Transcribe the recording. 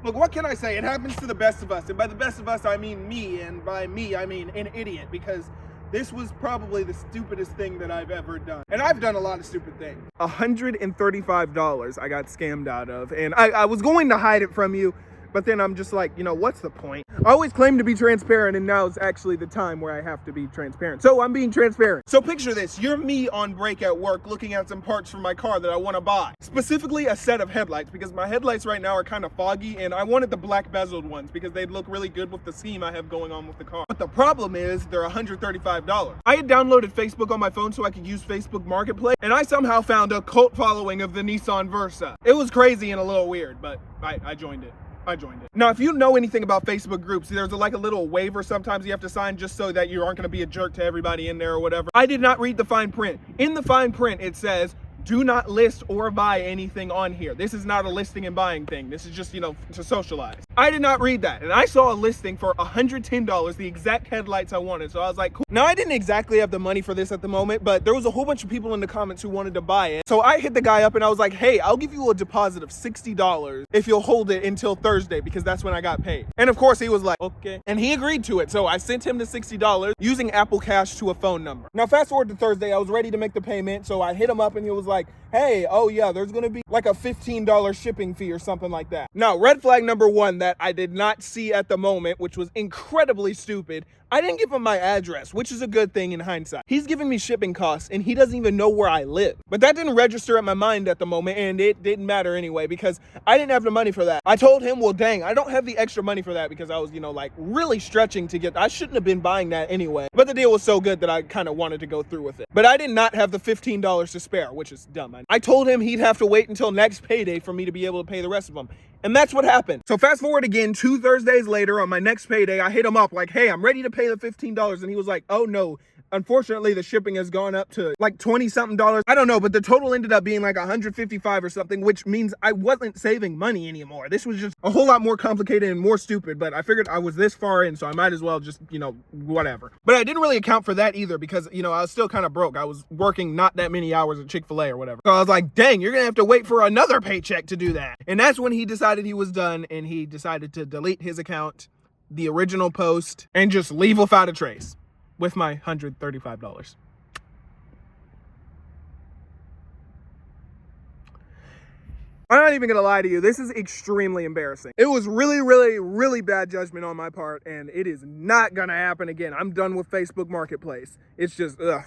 Look, what can I say? It happens to the best of us. And by the best of us, I mean me. And by me, I mean an idiot. Because this was probably the stupidest thing that I've ever done. And I've done a lot of stupid things. $135 I got scammed out of. And I was going to hide it from you. But then I'm just like, what's the point? I always claim to be transparent, and now is actually the time where I have to be transparent. So I'm being transparent. So picture this. You're me on break at work looking at some parts for my car that I want to buy. Specifically a set of headlights, because my headlights right now are kind of foggy, and I wanted the black bezeled ones because they'd look really good with the scheme I have going on with the car. But the problem is they're $135. I had downloaded Facebook on my phone so I could use Facebook Marketplace, and I somehow found a cult following of the Nissan Versa. It was crazy and a little weird, but I joined it. Now, if you know anything about Facebook groups, there's like a little waiver sometimes you have to sign just so that you aren't going to be a jerk to everybody in there or whatever. I did not read the fine print. In the fine print, it says, do not list or buy anything on here. This is not a listing and buying thing. This is just, to socialize. I did not read that. And I saw a listing for $110, the exact headlights I wanted. So I was like, cool. Now, I didn't exactly have the money for this at the moment, but there was a whole bunch of people in the comments who wanted to buy it. So I hit the guy up and I was like, hey, I'll give you a deposit of $60 if you'll hold it until Thursday, because that's when I got paid. And of course he was like, okay. And he agreed to it. So I sent him the $60 using Apple Cash to a phone number. Now, fast forward to Thursday, I was ready to make the payment. So I hit him up and he was like, hey, oh yeah, there's gonna be like a $15 shipping fee or something like that. Now, red flag number one that I did not see at the moment, which was incredibly stupid, I didn't give him my address, which is a good thing in hindsight. He's giving me shipping costs and he doesn't even know where I live. But that didn't register at my mind at the moment, and it didn't matter anyway because I didn't have the money for that. I told him, well, dang, I don't have the extra money for that because I was, like really stretching to get, I shouldn't have been buying that anyway. But the deal was so good that I kind of wanted to go through with it. But I did not have the $15 to spare, which is dumb. I told him he'd have to wait until next payday for me to be able to pay the rest of them. And that's what happened. So fast forward again, 2 Thursdays later on my next payday, I hit him up like, hey, I'm ready to pay the $15. And he was like, oh no, unfortunately the shipping has gone up to like 20 something dollars. I don't know, but the total ended up being like 155 or something, which means I wasn't saving money anymore. This was just a whole lot more complicated and more stupid, but I figured I was this far in, so I might as well just, whatever. But I didn't really account for that either because, I was still kind of broke. I was working not that many hours at Chick-fil-A or whatever. So I was like, dang, you're gonna have to wait for another paycheck to do that. And that's when he decided he was done and he decided to delete his account, the original post, and just leave without a trace with my $135. I'm not even gonna lie to you, this is extremely embarrassing. It was really, really, really bad judgment on my part, and it is not gonna happen again. I'm done with Facebook Marketplace. It's just, ugh.